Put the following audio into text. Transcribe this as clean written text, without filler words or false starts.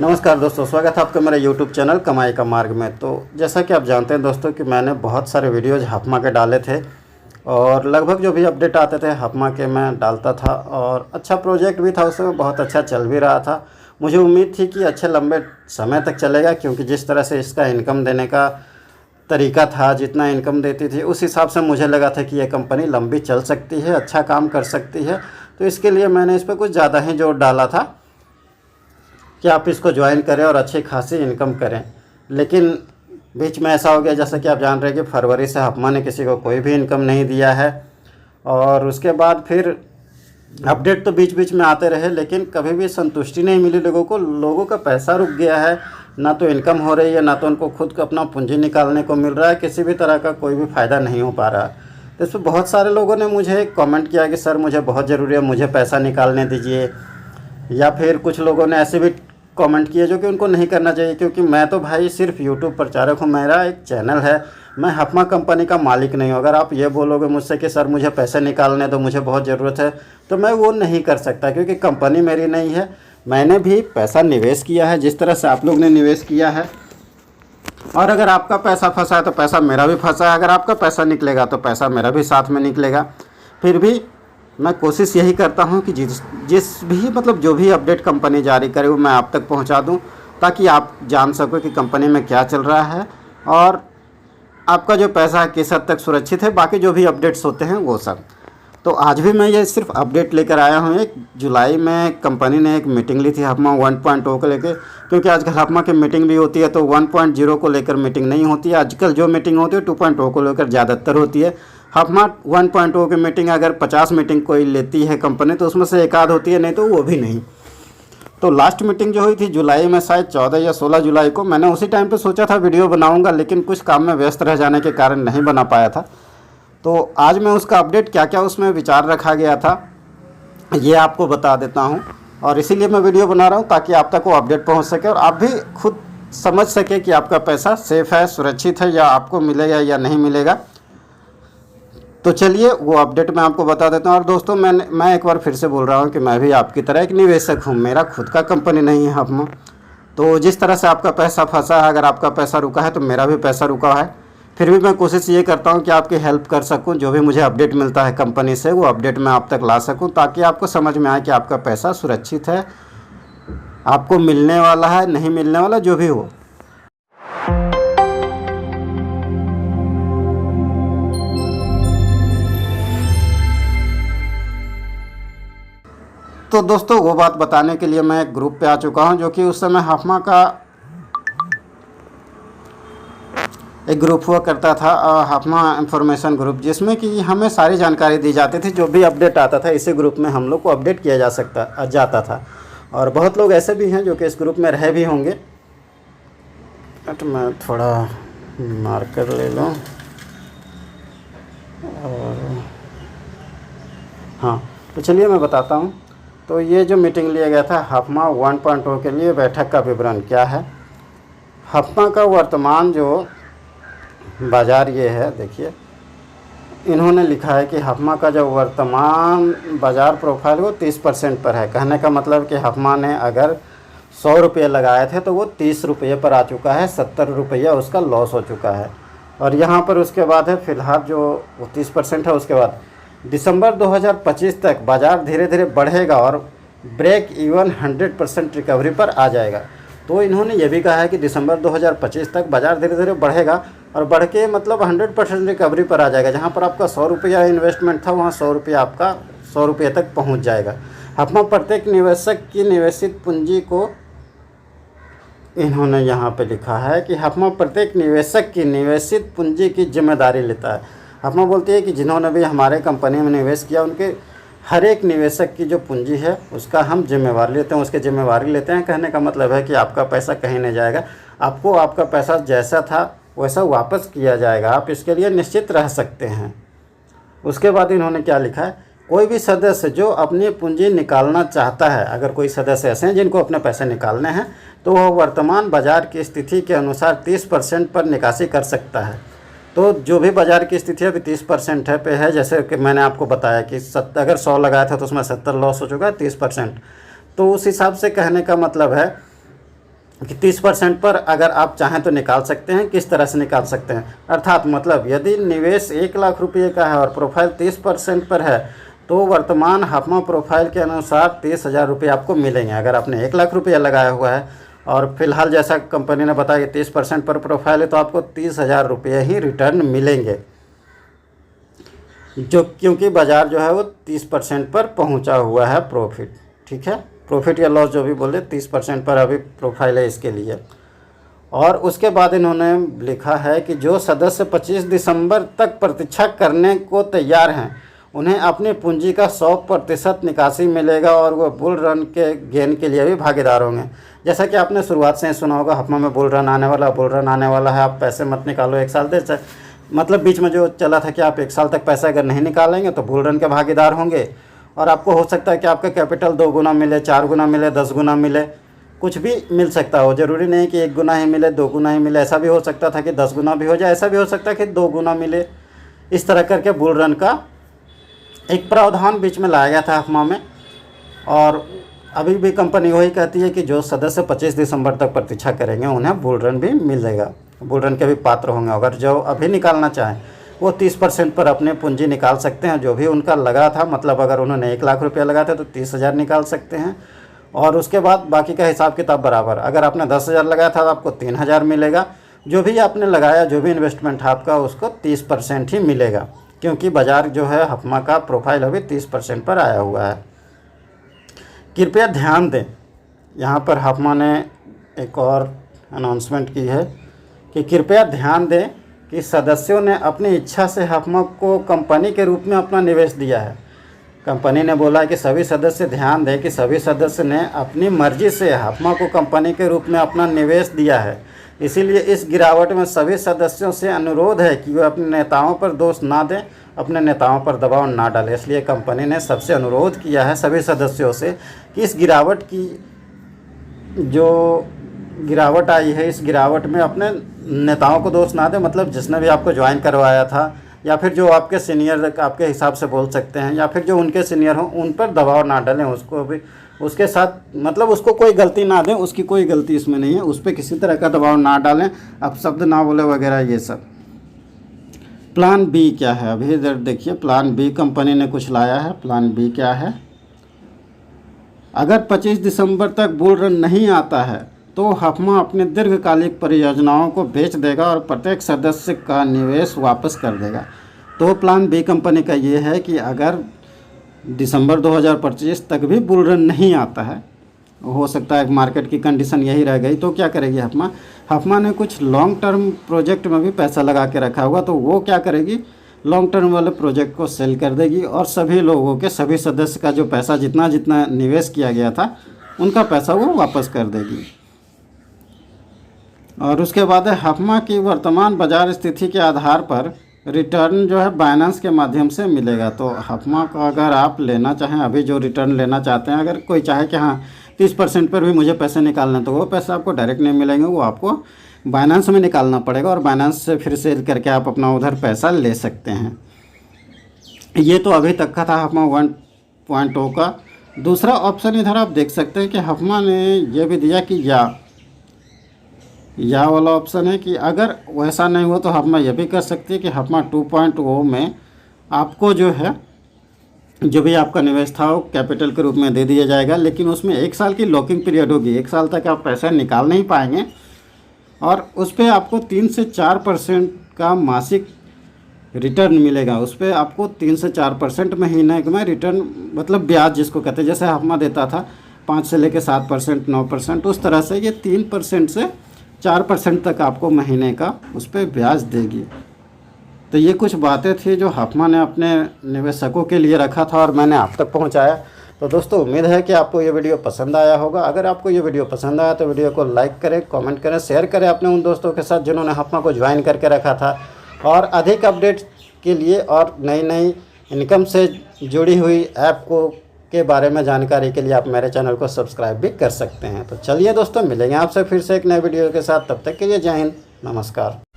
नमस्कार दोस्तों, स्वागत है आपका मेरे YouTube चैनल कमाई का मार्ग में। तो जैसा कि आप जानते हैं दोस्तों कि मैंने बहुत सारे वीडियोज़ हफमा के डाले थे और लगभग जो भी अपडेट आते थे हफमा के मैं डालता था और अच्छा प्रोजेक्ट भी था, उसमें बहुत अच्छा चल भी रहा था। मुझे उम्मीद थी कि अच्छे लंबे समय तक चलेगा, क्योंकि जिस तरह से इसका इनकम देने का तरीका था, जितना इनकम देती थी, उस हिसाब से मुझे लगा था कि यह कंपनी लंबी चल सकती है, अच्छा काम कर सकती है। तो इसके लिए मैंने इस पर कुछ ज़्यादा ही जोर डाला था कि आप इसको ज्वाइन करें और अच्छी खासी इनकम करें। लेकिन बीच में ऐसा हो गया, जैसा कि आप जान रहे हैं कि फरवरी से हफमा ने किसी को कोई भी इनकम नहीं दिया है। और उसके बाद फिर अपडेट तो बीच बीच में आते रहे, लेकिन कभी भी संतुष्टि नहीं मिली लोगों को। लोगों का पैसा रुक गया है, ना तो इनकम हो रही है, ना तो उनको खुद को अपना पूंजी निकालने को मिल रहा है। किसी भी तरह का कोई भी फ़ायदा नहीं हो पा रहा। तो इस पर बहुत सारे लोगों ने मुझे कमेंट किया कि सर मुझे बहुत ज़रूरी है, मुझे पैसा निकालने दीजिए। या फिर कुछ लोगों ने ऐसे भी कमेंट किए जो कि उनको नहीं करना चाहिए, क्योंकि मैं तो भाई सिर्फ यूट्यूब प्रचारक हूँ, मेरा एक चैनल है, मैं हफमा कंपनी का मालिक नहीं हूँ। अगर आप ये बोलोगे मुझसे कि सर मुझे पैसे निकालने दो, मुझे बहुत ज़रूरत है, तो मैं वो नहीं कर सकता, क्योंकि कंपनी मेरी नहीं है। मैंने भी पैसा निवेश किया है जिस तरह से आप लोग ने निवेश किया है, और अगर आपका पैसा फंसा है तो पैसा मेरा भी फंसा है। अगर आपका पैसा निकलेगा तो पैसा मेरा भी साथ में निकलेगा। फिर भी मैं कोशिश यही करता हूं कि जिस भी जो भी अपडेट कंपनी जारी करे वो मैं आप तक पहुंचा दूं, ताकि आप जान सको कि कंपनी में क्या चल रहा है और आपका जो पैसा है किस हद तक सुरक्षित है। बाकी जो भी अपडेट्स होते हैं वो सब। तो आज भी मैं ये सिर्फ अपडेट लेकर आया हूँ। 1 जुलाई में कंपनी ने एक मीटिंग ली थी हफमा 1.0 को लेकर, क्योंकि आजकल हफमा की मीटिंग भी होती है तो 1.0 को लेकर मीटिंग नहीं होती है। आजकल जो मीटिंग होती है 2.0 को लेकर ज़्यादातर होती है। हफमा 1.0 की मीटिंग अगर 50 मीटिंग कोई लेती है कंपनी तो उसमें से एक आध होती है, नहीं तो वो भी नहीं। तो लास्ट मीटिंग जो हुई थी जुलाई में, शायद 14 या 16 जुलाई को, मैंने उसी टाइम पे सोचा था वीडियो बनाऊंगा, लेकिन कुछ काम में व्यस्त रह जाने के कारण नहीं बना पाया था। तो आज मैं उसका अपडेट क्या क्या उसमें विचार रखा गया था ये आपको बता देता हूँ, और इसीलिए मैं वीडियो बना रहा हूँ ताकि आप तक वो अपडेट पहुँच सके और आप भी खुद समझ सके कि आपका पैसा सेफ़ है, सुरक्षित है, या आपको मिलेगा या नहीं मिलेगा। तो चलिए वो अपडेट मैं आपको बता देता हूँ। और दोस्तों मैं एक बार फिर से बोल रहा हूँ कि मैं भी आपकी तरह एक निवेशक हूँ, मेरा खुद का कंपनी नहीं है हफमा। तो जिस तरह से आपका पैसा फंसा है, अगर आपका पैसा रुका है तो मेरा भी पैसा रुका है। फिर भी मैं कोशिश ये करता हूँ कि आपकी हेल्प कर सकूँ। जो भी मुझे अपडेट मिलता है कंपनी से वो अपडेट मैं आप तक ला सकूँ, ताकि आपको समझ में आए कि आपका पैसा सुरक्षित है, आपको मिलने वाला है, नहीं मिलने वाला, जो भी हो। तो दोस्तों वो बात बताने के लिए मैं एक ग्रुप पे आ चुका हूं, जो कि उस समय हफमा का एक ग्रुप हुआ करता था, हफमा इंफॉर्मेशन ग्रुप, जिसमें कि हमें सारी जानकारी दी जाती थी। जो भी अपडेट आता था इसी ग्रुप में हम लोग को अपडेट किया जाता था। और बहुत लोग ऐसे भी हैं जो कि इस ग्रुप में रहे भी होंगे। तो मैं थोड़ा मार्कर ले लूँ। और हाँ, तो चलिए मैं बताता हूँ। तो ये जो मीटिंग लिया गया था हफमा 1.0 के लिए, बैठक का विवरण क्या है। हफमा का वर्तमान जो बाज़ार ये है, देखिए इन्होंने लिखा है कि हफमा का जो वर्तमान बाज़ार प्रोफाइल वो 30% पर है। कहने का मतलब कि हफमा ने अगर 100 रुपये लगाए थे तो वो 30 रुपये पर आ चुका है, 70 रुपया उसका लॉस हो चुका है। और यहाँ पर उसके बाद है फ़िलहाल जो वो 30% है, उसके बाद दिसंबर 2025 तक बाज़ार धीरे धीरे बढ़ेगा और ब्रेक इवन 100% रिकवरी पर आ जाएगा। तो इन्होंने ये भी कहा है कि दिसंबर 2025 तक बाज़ार धीरे धीरे बढ़ेगा और बढ़ के 100% रिकवरी पर आ जाएगा। जहाँ पर आपका 100 रुपया इन्वेस्टमेंट था, वहाँ 100 रुपया आपका 100 रुपये तक पहुँच जाएगा। हफमा प्रत्येक निवेशक की निवेशित पूंजी को, इन्होंने यहाँ पे लिखा है कि हफमा प्रत्येक निवेशक की निवेशित पूंजी की जिम्मेदारी लेता है। हफमा बोलती है कि जिन्होंने भी हमारे कंपनी में निवेश किया, उनके हर एक निवेशक की जो पूंजी है उसका हम जिम्मेवारी लेते हैं, उसके जिम्मेवारी लेते हैं। कहने का मतलब है कि आपका पैसा कहीं नहीं जाएगा, आपको आपका पैसा जैसा था वैसा वापस किया जाएगा, आप इसके लिए निश्चित रह सकते हैं। उसके बाद इन्होंने क्या लिखा है, कोई भी सदस्य जो अपनी पूंजी निकालना चाहता है, अगर कोई सदस्य ऐसे हैं जिनको अपने पैसे निकालने हैं, तो वह वर्तमान बाज़ार की स्थिति के अनुसार 30% पर निकासी कर सकता है। तो जो भी बाज़ार की स्थिति अभी 30% है पे है, जैसे कि मैंने आपको बताया कि अगर 100 लगाया था तो उसमें 70 लॉस हो चुका है, 30%। तो उस हिसाब से कहने का मतलब है कि 30% पर अगर आप चाहें तो निकाल सकते हैं। किस तरह से निकाल सकते हैं, अर्थात मतलब यदि निवेश 1 लाख रुपये का है और प्रोफाइल 30% पर है तो वर्तमान हाफमा प्रोफाइल के अनुसार 30,000 रुपये आपको मिलेंगे। अगर आपने 1 लाख रुपया लगाया हुआ है और फिलहाल जैसा कंपनी ने बताया कि 30% पर प्रोफाइल है तो आपको 30,000 रुपये ही रिटर्न मिलेंगे, जो क्योंकि बाज़ार जो है वो 30% पर पहुंचा हुआ है प्रॉफिट। ठीक है, प्रॉफिट या लॉस जो भी बोले, 30% पर अभी प्रोफाइल है इसके लिए। और उसके बाद इन्होंने लिखा है कि जो सदस्य 25 दिसंबर तक प्रतीक्षा करने को तैयार हैं उन्हें अपनी पूंजी का 100% निकासी मिलेगा और वो बुल रन के गेन के लिए भी भागीदार होंगे। जैसा कि आपने शुरुआत से ही सुना होगा, हाफमा में बुल रन आने वाला है, आप पैसे मत निकालो 1 साल देर से, मतलब बीच में जो चला था कि आप 1 साल तक पैसा अगर नहीं निकालेंगे तो बुल रन के भागीदार होंगे और आपको हो सकता है कि आपका कैपिटल 2 गुना मिले, 4 गुना मिले, 10 गुना मिले, कुछ भी मिल सकता हो। ज़रूरी नहीं कि 1 गुना ही मिले, 2 गुना ही मिले, ऐसा भी हो सकता था कि 10 गुना भी हो जाए, ऐसा भी हो सकता है कि 2 गुना मिले। इस तरह करके बुल रन का एक प्रावधान बीच में लाया गया था हाफमा में। और अभी भी कंपनी वही कहती है कि जो सदस्य 25 दिसंबर तक प्रतीक्षा करेंगे उन्हें बुल रन भी मिलेगा, बुल रन के भी पात्र होंगे। अगर जो अभी निकालना चाहें वो 30% पर अपने पूंजी निकाल सकते हैं, जो भी उनका लगा था, मतलब अगर उन्होंने 1 लाख रुपया लगाया था तो 30,000 निकाल सकते हैं। और उसके बाद बाकी का हिसाब किताब बराबर, अगर आपने 10,000 लगाया था तो आपको 3,000 मिलेगा। जो भी आपने लगाया, जो भी इन्वेस्टमेंट आपका, उसको 30% ही मिलेगा, क्योंकि बाज़ार जो है हाफमा का प्रोफाइल अभी 30% पर आया हुआ है। कृपया ध्यान दें, यहाँ पर हाफमा ने एक और अनाउंसमेंट की है कि कृपया ध्यान दें कि सदस्यों ने अपनी इच्छा से हाफमा को कंपनी के रूप में अपना निवेश दिया है। कंपनी ने बोला कि सभी सदस्य ध्यान दें कि सभी सदस्य ने अपनी मर्जी से हाफमा को कंपनी के रूप में अपना निवेश दिया है। इसीलिए इस गिरावट में सभी सदस्यों से अनुरोध है कि वे अपने नेताओं पर दोष ना दें, अपने नेताओं पर दबाव ना डालें। इसलिए कंपनी ने सबसे अनुरोध किया है सभी सदस्यों से कि इस गिरावट की जो गिरावट आई है, इस गिरावट में अपने नेताओं को दोष ना दें, मतलब जिसने भी आपको ज्वाइन करवाया था या फिर जो आपके सीनियर आपके हिसाब से बोल सकते हैं, या फिर जो उनके सीनियर हों उन पर दबाव ना डालें, उसको भी उसके साथ मतलब उसको कोई गलती ना दें, उसकी कोई गलती इसमें नहीं है, उस पर किसी तरह का दबाव ना डालें, अब शब्द ना बोले वगैरह ये सब। प्लान बी क्या है, अभी इधर देखिए, प्लान बी कंपनी ने कुछ लाया है। प्लान बी क्या है, अगर 25 दिसंबर तक बुल रन नहीं आता है तो हाफमा अपने दीर्घकालिक परियोजनाओं को बेच देगा और प्रत्येक सदस्य का निवेश वापस कर देगा। तो प्लान बी कंपनी का ये है कि अगर दिसंबर 2025 तक भी बुल रन नहीं आता है, हो सकता है मार्केट की कंडीशन यही रह गई, तो क्या करेगी हाफमा? हाफमा ने कुछ लॉन्ग टर्म प्रोजेक्ट में भी पैसा लगा के रखा होगा, तो वो क्या करेगी, लॉन्ग टर्म वाले प्रोजेक्ट को सेल कर देगी और सभी लोगों के, सभी सदस्य का जो पैसा जितना जितना निवेश किया गया था उनका पैसा वो वापस कर देगी। और उसके बाद हाफमा की वर्तमान बाज़ार स्थिति के आधार पर रिटर्न जो है बाइनेंस के माध्यम से मिलेगा। तो हाफमा का अगर आप लेना चाहें, अभी जो रिटर्न लेना चाहते हैं, अगर कोई चाहे कि हाँ 30% पर भी मुझे पैसे निकालना, तो वो पैसा आपको डायरेक्ट नहीं मिलेंगे, वो आपको बाइनेंस में निकालना पड़ेगा और बाइनेंस से फिर सेल करके आप अपना उधर पैसा ले सकते हैं। ये तो अभी तक का था हाफमा 1.0 का। दूसरा ऑप्शन इधर आप देख सकते हैं कि हाफमा ने ये भी दिया कि या वाला ऑप्शन है कि अगर वैसा नहीं हुआ तो हाफमा ये भी कर सकती है कि हाफमा 2.0 में आपको जो है, जो भी आपका निवेश था वो कैपिटल के रूप में दे दिया जाएगा, लेकिन उसमें 1 साल की लॉकिंग पीरियड होगी। 1 साल तक आप पैसा निकाल नहीं पाएंगे और उस पर आपको 3 से 4% का मासिक रिटर्न मिलेगा। उस पर आपको 3 से 4% महीने में रिटर्न, मतलब ब्याज जिसको कहते हैं, जैसे हाफमा देता था 5 से लेकर 7%, 9%, उस तरह से ये 3% से 4% तक आपको महीने का उस पर ब्याज देगी। तो ये कुछ बातें थी जो हाफमा ने अपने निवेशकों के लिए रखा था और मैंने आप तक पहुंचाया। तो दोस्तों उम्मीद है कि आपको ये वीडियो पसंद आया होगा। अगर आपको ये वीडियो पसंद आया तो वीडियो को लाइक करें, कमेंट करें, शेयर करें अपने उन दोस्तों के साथ जिन्होंने हाफमा को ज्वाइन करके रखा था। और अधिक अपडेट के लिए और नई इनकम से जुड़ी हुई ऐप के बारे में जानकारी के लिए आप मेरे चैनल को सब्सक्राइब भी कर सकते हैं। तो चलिए दोस्तों, मिलेंगे आपसे फिर से एक नए वीडियो के साथ। तब तक के लिए जय हिंद, नमस्कार।